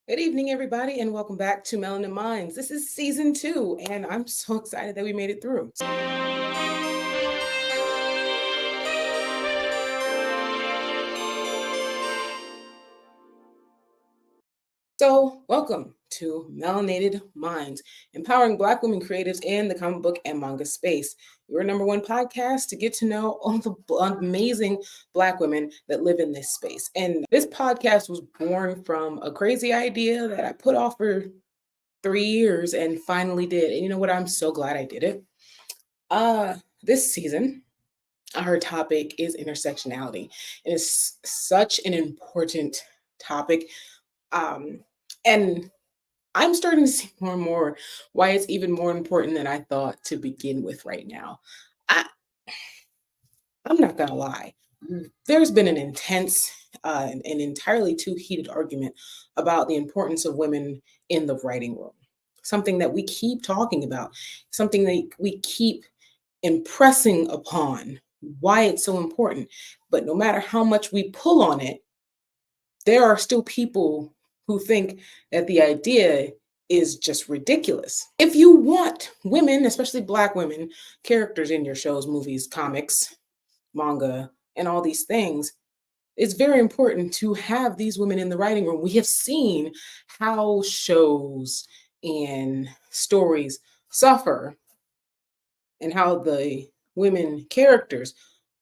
Good evening, everybody, and welcome back to Melanin Minds. This is season 2, and I'm so excited that we made it through. So, welcome to Melanated Minds, empowering Black women creatives in the comic book and manga space. Your number one podcast to get to know all the amazing Black women that live in this space. And this podcast was born from a crazy idea that I put off for 3 years and finally did. And you know what? I'm so glad I did it. This season, our topic is intersectionality. It is such an important topic. And I'm starting to see more and more why it's even more important than I thought to begin with right now. I, I'm not gonna lie. There's been an intense and entirely too heated argument about the importance of women in the writing room. Something that we keep talking about, something that we keep impressing upon why it's so important. But no matter how much we pull on it, there are still people who think that the idea is just ridiculous. If you want women, especially Black women, characters in your shows, movies, comics, manga, and all these things, it's very important to have these women in the writing room. We have seen how shows and stories suffer and how the women characters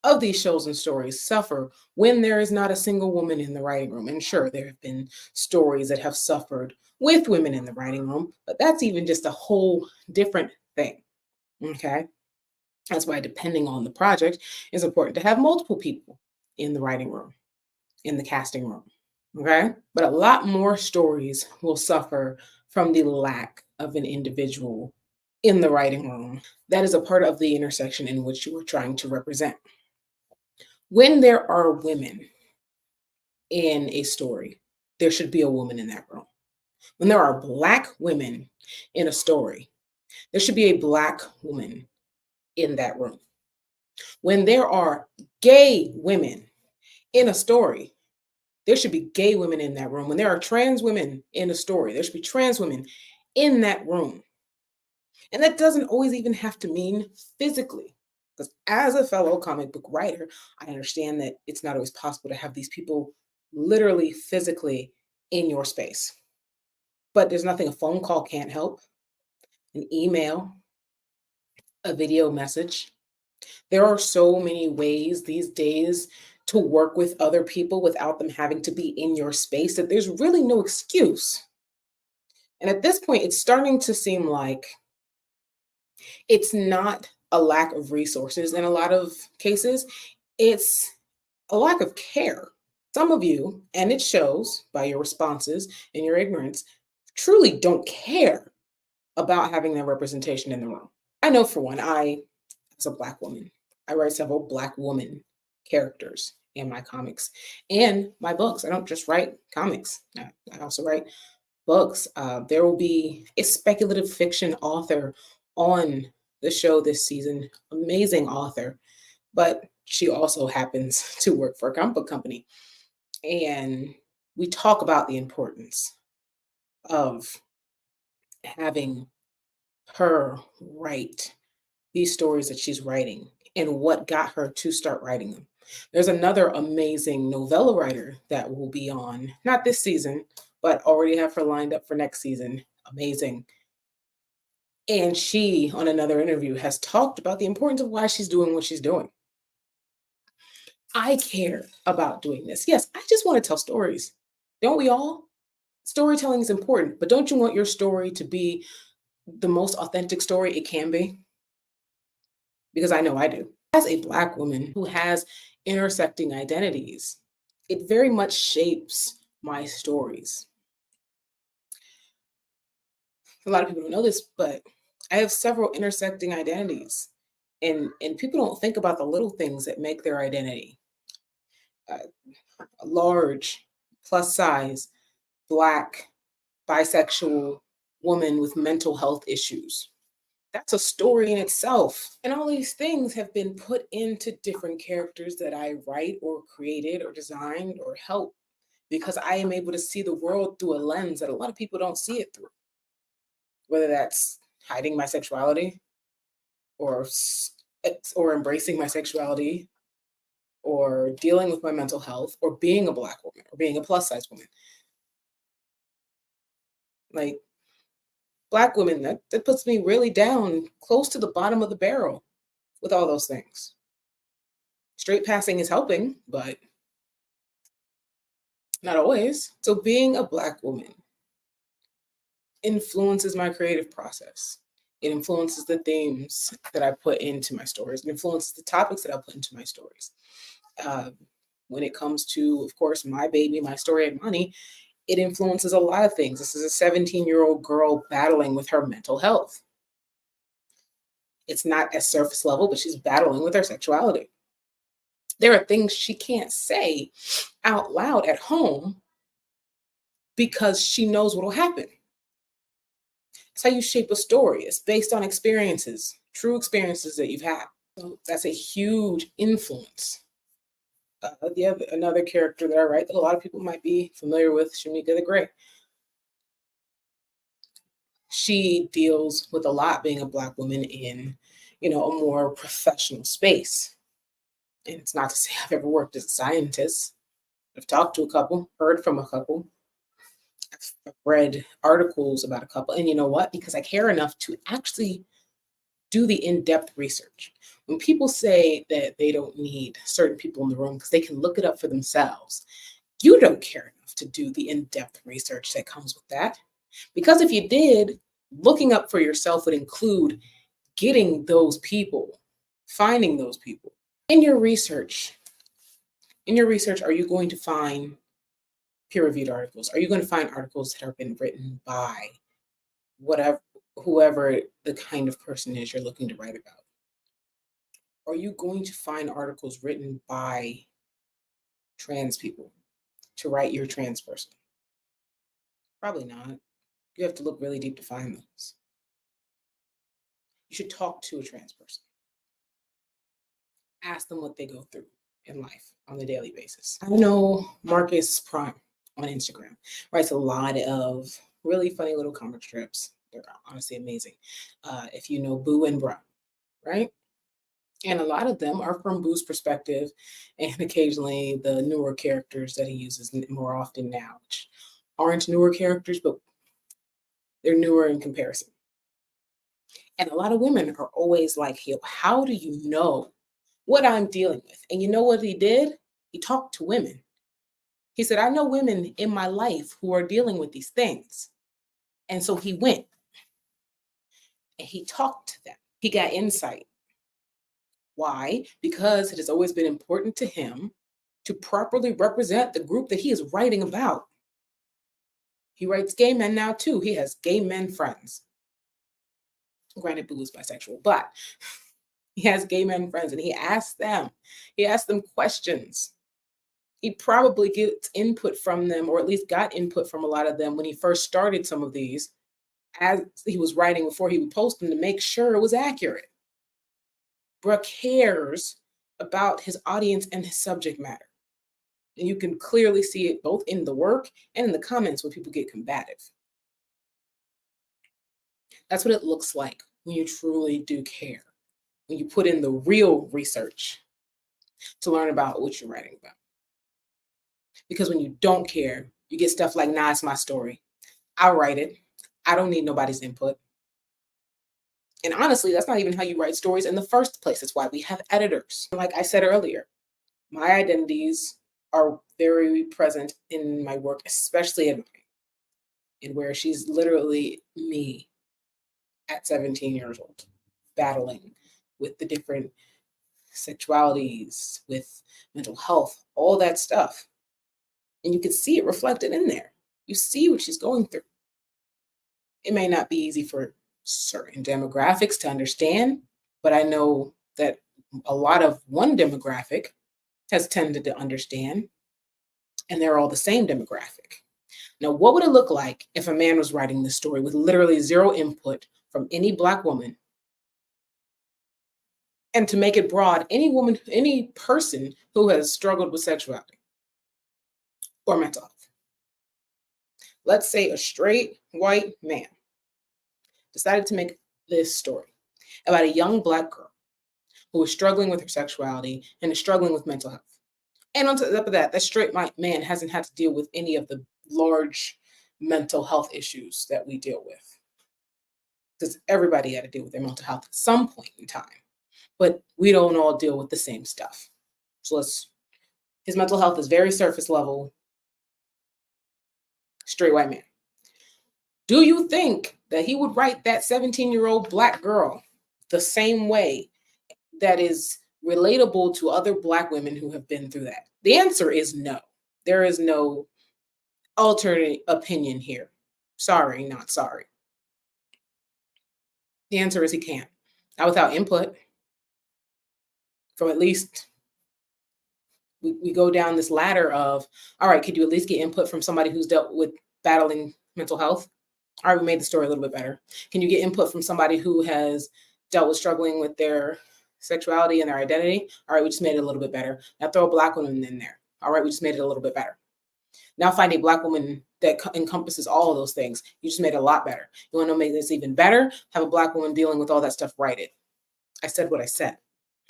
of these shows and stories suffer when there is not a single woman in the writing room. And sure, there have been stories that have suffered with women in the writing room, but that's even just a whole different thing. Okay. That's why, depending on the project, it's important to have multiple people in the writing room, in the casting room. Okay. But a lot more stories will suffer from the lack of an individual in the writing room that is a part of the intersection in which you are trying to represent. When there are women in a story, there should be a woman in that room. When there are Black women in a story, there should be a Black woman in that room. When there are gay women in a story, there should be gay women in that room. When there are trans women in a story, there should be trans women in that room. And that doesn't always even have to mean physically. Because as a fellow comic book writer, I understand that it's not always possible to have these people literally physically in your space. But there's nothing a phone call can't help, an email, a video message. There are so many ways these days to work with other people without them having to be in your space that there's really no excuse. And at this point, it's starting to seem like it's not a lack of resources in a lot of cases, it's a lack of care. Some of you, and it shows by your responses and your ignorance, truly don't care about having that representation in the room. I know for one, as a Black woman, I write several Black woman characters in my comics and my books. I don't just write comics, I also write books. There will be a speculative fiction author on the show this season, amazing author, but she also happens to work for a comic book company. And we talk about the importance of having her write these stories that she's writing and what got her to start writing them. There's another amazing novella writer that will be on, not this season, but already have her lined up for next season. Amazing. And she, on another interview, has talked about the importance of why she's doing what she's doing. I care about doing this. Yes, I just want to tell stories. Don't we all? Storytelling is important, but don't you want your story to be the most authentic story it can be? Because I know I do. As a Black woman who has intersecting identities, it very much shapes my stories. A lot of people don't know this, but I have several intersecting identities. And people don't think about the little things that make their identity. A large, plus size, Black, bisexual woman with mental health issues. That's a story in itself. And all these things have been put into different characters that I write or created or designed or helped because I am able to see the world through a lens that a lot of people don't see it through. Whether that's hiding my sexuality, or embracing my sexuality, or dealing with my mental health, or being a Black woman, or being a plus size woman. Like, Black women, that puts me really down close to the bottom of the barrel with all those things. Straight passing is helping, but not always. So being a Black woman influences my creative process. It influences the themes that I put into my stories. It influences the topics that I put into my stories. When it comes to, of course, my baby, my story, and money, it influences a lot of things. This is a 17-year-old girl battling with her mental health. It's not at surface level, but she's battling with her sexuality. There are things she can't say out loud at home because she knows what will happen. It's how you shape a story. It's based on experiences, true experiences that you've had. So that's a huge influence. Another character that I write that a lot of people might be familiar with, Shamika the Great. She deals with a lot being a Black woman in, a more professional space. And it's not to say I've ever worked as a scientist. I've talked to a couple, heard from a couple. I've read articles about a couple. And you know what? Because I care enough to actually do the in-depth research. When people say that they don't need certain people in the room because they can look it up for themselves, you don't care enough to do the in-depth research that comes with that. Because if you did, looking up for yourself would include getting those people, finding those people. In your research, are you going to find peer-reviewed articles? Are you going to find articles that have been written by whoever the kind of person is you're looking to write about? Are you going to find articles written by trans people to write your trans person? Probably not. You have to look really deep to find those. You should talk to a trans person. Ask them what they go through in life on a daily basis. I know Marcus Prime on Instagram writes a lot of really funny little comic strips. They're honestly amazing. If you know Boo and Bra, right? And a lot of them are from Boo's perspective, and occasionally the newer characters that he uses more often now, which aren't newer characters, but they're newer in comparison. And a lot of women are always like, hey, how do you know what I'm dealing with? And you know what he did? He talked to women. He said, I know women in my life who are dealing with these things. And so he went and he talked to them. He got insight. Why? Because it has always been important to him to properly represent the group that he is writing about. He writes gay men now too. He has gay men friends. Granted, Boo is bisexual, but he has gay men friends, and he asks them questions. He probably gets input from them, or at least got input from a lot of them when he first started some of these, as he was writing before he would post them, to make sure it was accurate. Bruh cares about his audience and his subject matter. And you can clearly see it both in the work and in the comments when people get combative. That's what it looks like when you truly do care, when you put in the real research to learn about what you're writing about. Because when you don't care, you get stuff like, nah, it's my story. I'll write it. I don't need nobody's input. And honestly, that's not even how you write stories in the first place. That's why we have editors. Like I said earlier, my identities are very present in my work, especially in mine, and where she's literally me at 17 years old, battling with the different sexualities, with mental health, all that stuff. And you can see it reflected in there. You see what she's going through. It may not be easy for certain demographics to understand, but I know that a lot of one demographic has tended to understand, and they're all the same demographic. Now, what would it look like if a man was writing this story with literally zero input from any Black woman? And to make it broad, any woman, any person who has struggled with sexuality or mental health. let's say a straight white man decided to make this story about a young Black girl who is struggling with her sexuality and is struggling with mental health. And on top of that, that straight white man hasn't had to deal with any of the large mental health issues that we deal with. Because everybody had to deal with their mental health at some point in time. But we don't all deal with the same stuff. So his mental health is very surface level, straight white man. Do you think that he would write that 17-year-old Black girl the same way that is relatable to other Black women who have been through that? The answer is no. There is no alternate opinion here. Sorry, not sorry. The answer is he can't. Not without input from at least, we go down this ladder of, all right, could you at least get input from somebody who's dealt with battling mental health? All right, we made the story a little bit better. Can you get input from somebody who has dealt with struggling with their sexuality and their identity? All right, we just made it a little bit better. Now throw a Black woman in there. All right, we just made it a little bit better. Now find a Black woman that encompasses all of those things. You just made it a lot better. You want to make this even better? Have a Black woman dealing with all that stuff. Write it. I said what I said.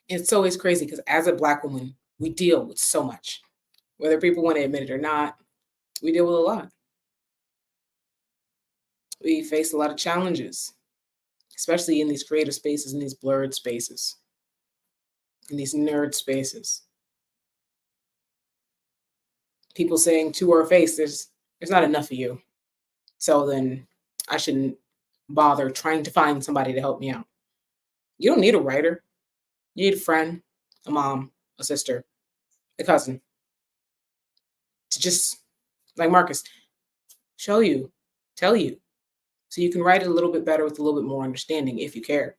It's always crazy because as a Black woman, we deal with so much. Whether people want to admit it or not, we deal with a lot. We face a lot of challenges, especially in these creative spaces, in these blurred spaces, in these nerd spaces. People saying to our face, there's not enough of you. So then I shouldn't bother trying to find somebody to help me out. You don't need a writer. You need a friend, a mom, a sister, a cousin to just, like Marcus, show you, tell you, so you can write it a little bit better with a little bit more understanding if you care.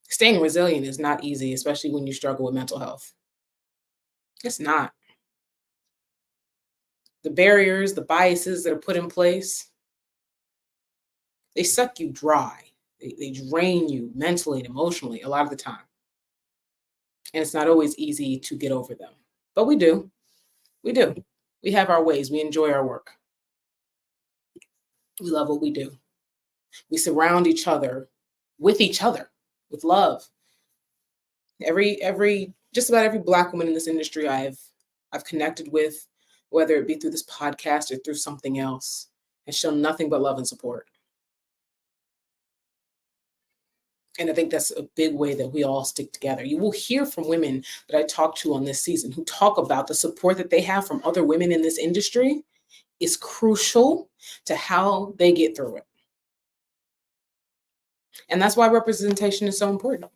Staying resilient is not easy, especially when you struggle with mental health. It's not. The barriers, the biases that are put in place, they suck you dry. They drain you mentally and emotionally a lot of the time. And it's not always easy to get over them. But we do. We do. We have our ways. We enjoy our work. We love what we do. We surround each other with love. Just about every Black woman in this industry I've connected with, whether it be through this podcast or through something else, has shown nothing but love and support. And I think that's a big way that we all stick together. You will hear from women that I talk to on this season who talk about the support that they have from other women in this industry is crucial to how they get through it. And that's why representation is so important.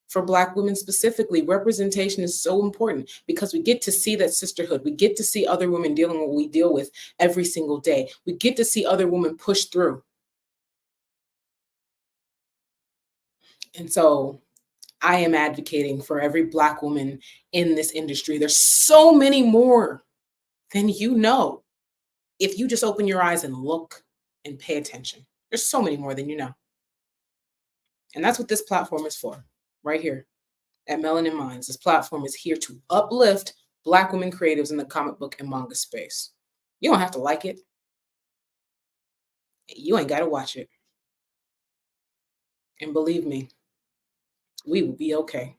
For Black women specifically, representation is so important because we get to see that sisterhood. We get to see other women dealing with what we deal with every single day. We get to see other women push through. And so I am advocating for every Black woman in this industry. There's so many more than you know if you just open your eyes and look and pay attention. There's so many more than you know. And that's what this platform is for, right here at Melanin Minds. This platform is here to uplift Black women creatives in the comic book and manga space. You don't have to like it. You ain't got to watch it. And believe me, we will be okay.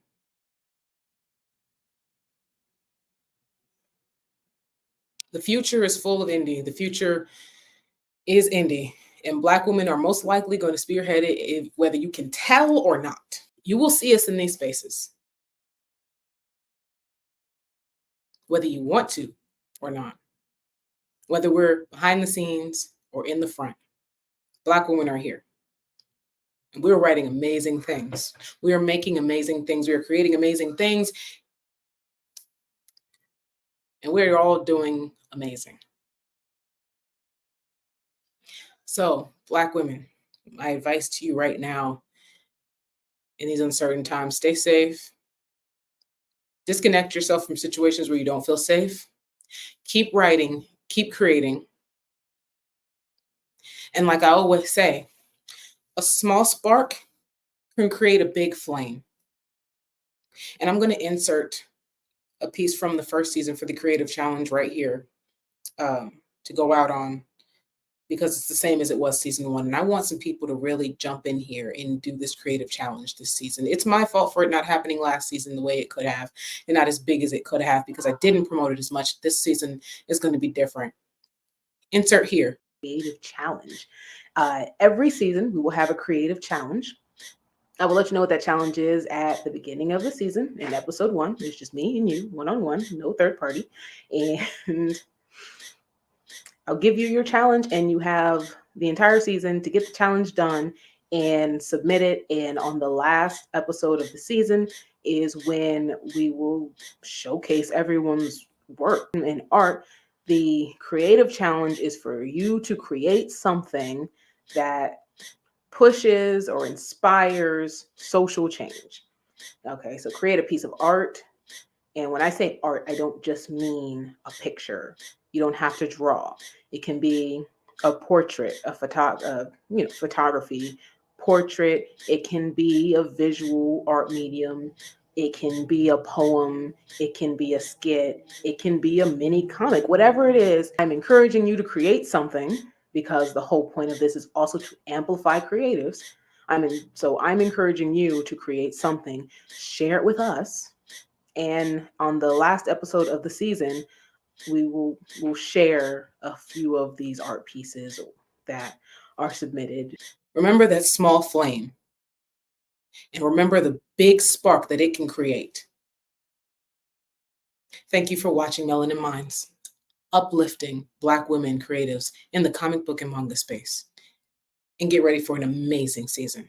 The future is full of indie. The future is indie. And Black women are most likely going to spearhead it, whether you can tell or not. You will see us in these spaces, whether you want to or not. Whether we're behind the scenes or in the front, Black women are here. And we're writing amazing things. We are making amazing things. We are creating amazing things. And we're all doing amazing. So, Black women, my advice to you right now in these uncertain times, stay safe. Disconnect yourself from situations where you don't feel safe. Keep writing, keep creating. And like I always say, a small spark can create a big flame. And I'm going to insert a piece from the first season for the Creative Challenge right here to go out on, because it's the same as it was season 1. And I want some people to really jump in here and do this creative challenge this season. It's my fault for it not happening last season the way it could have, and not as big as it could have, because I didn't promote it as much. This season is going to be different. Insert here. Creative challenge. Every season, we will have a creative challenge. I will let you know what that challenge is at the beginning of the season. In episode 1, it's just me and you, one-on-one, no third party. And I'll give you your challenge, and you have the entire season to get the challenge done and submit it. And on the last episode of the season is when we will showcase everyone's work and art. The creative challenge is for you to create something that pushes or inspires social change. Okay, so create a piece of art. And when I say art, I don't just mean a picture. You don't have to draw. It can be a portrait, photography, portrait. It can be a visual art medium. It can be a poem. It can be a skit. It can be a mini comic, whatever it is. I'm encouraging you to create something, because the whole point of this is also to amplify creatives. So I'm encouraging you to create something, share it with us. And on the last episode of the season, we'll share a few of these art pieces that are submitted. Remember that small flame, and remember the big spark that it can create. Thank you for watching Melanin Minds, uplifting Black women creatives in the comic book and manga space. And get ready for an amazing season.